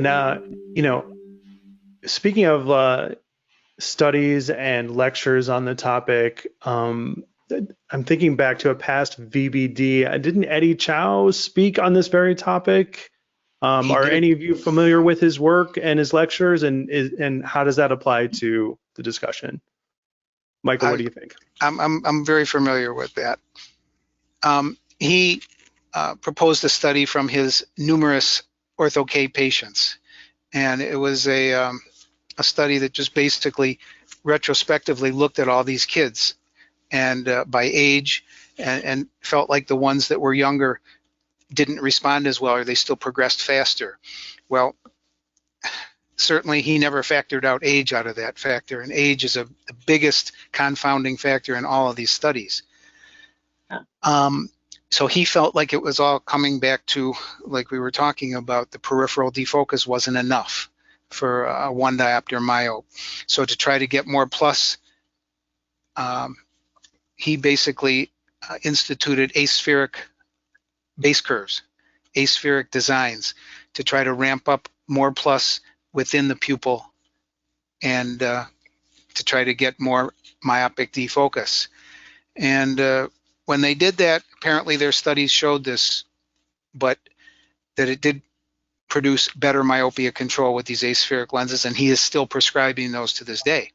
And, speaking of studies and lectures on the topic, I'm thinking back to a past VBD. Didn't Eddie Chow speak on this very topic? He Are did. any of you familiar with his work and his lectures, and how does that apply to the discussion? Michael, what do you think? I'm very familiar with that. He proposed a study from his numerous Ortho-K patients, and it was a study that just basically retrospectively looked at all these kids and by age, and felt like the ones that were younger didn't respond as well, or they still progressed faster. Well, certainly he never factored out age out of that factor, and age is the biggest confounding factor in all of these studies. So he felt like it was all coming back to, like we were talking about, the peripheral defocus wasn't enough for a 1 diopter myope. So to try to get more plus, he basically instituted aspheric base curves, aspheric designs, to try to ramp up more plus within the pupil and to try to get more myopic defocus. And when they did that, apparently their studies showed this, but that it did produce better myopia control with these aspheric lenses, and he is still prescribing those to this day.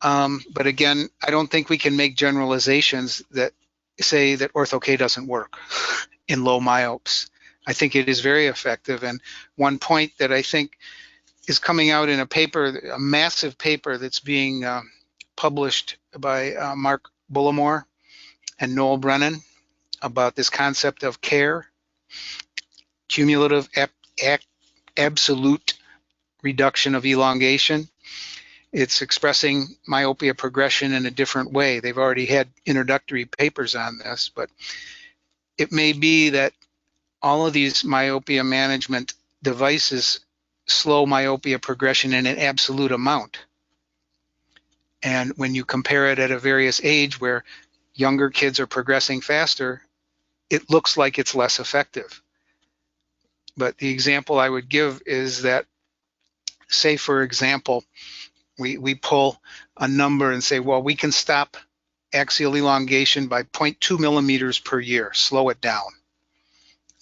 But again, I don't think we can make generalizations that say that Ortho-K doesn't work in low myopes. I think it is very effective. And one point that I think is coming out in a paper, a massive paper that's being published by Mark Bullimore and Noel Brennan about this concept of CARE, cumulative absolute reduction of elongation. It's expressing myopia progression in a different way. They've already had introductory papers on this, but it may be that all of these myopia management devices slow myopia progression in an absolute amount. And when you compare it at a various age where younger kids are progressing faster, it looks like it's less effective. But the example I would give is that, say for example, we pull a number and say, well, we can stop axial elongation by 0.2 millimeters per year, slow it down.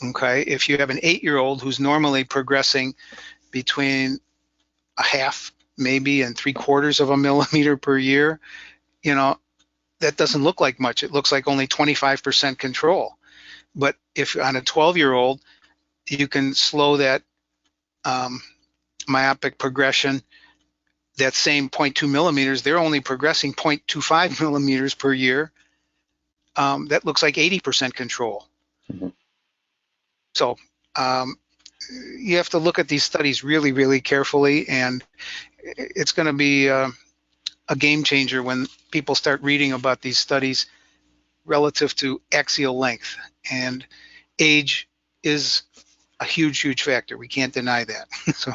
Okay, if you have an 8-year-old who's normally progressing between a half, maybe, and 3/4 of a millimeter per year, that doesn't look like much. It looks like only 25% control. But if on a 12-year-old, you can slow that myopic progression, that same 0.2 millimeters, they're only progressing 0.25 millimeters per year. That looks like 80% control. Mm-hmm. So you have to look at these studies really, really carefully, and it's going to be a game changer when people start reading about these studies relative to axial length. And age is a huge, huge factor. We can't deny that. So.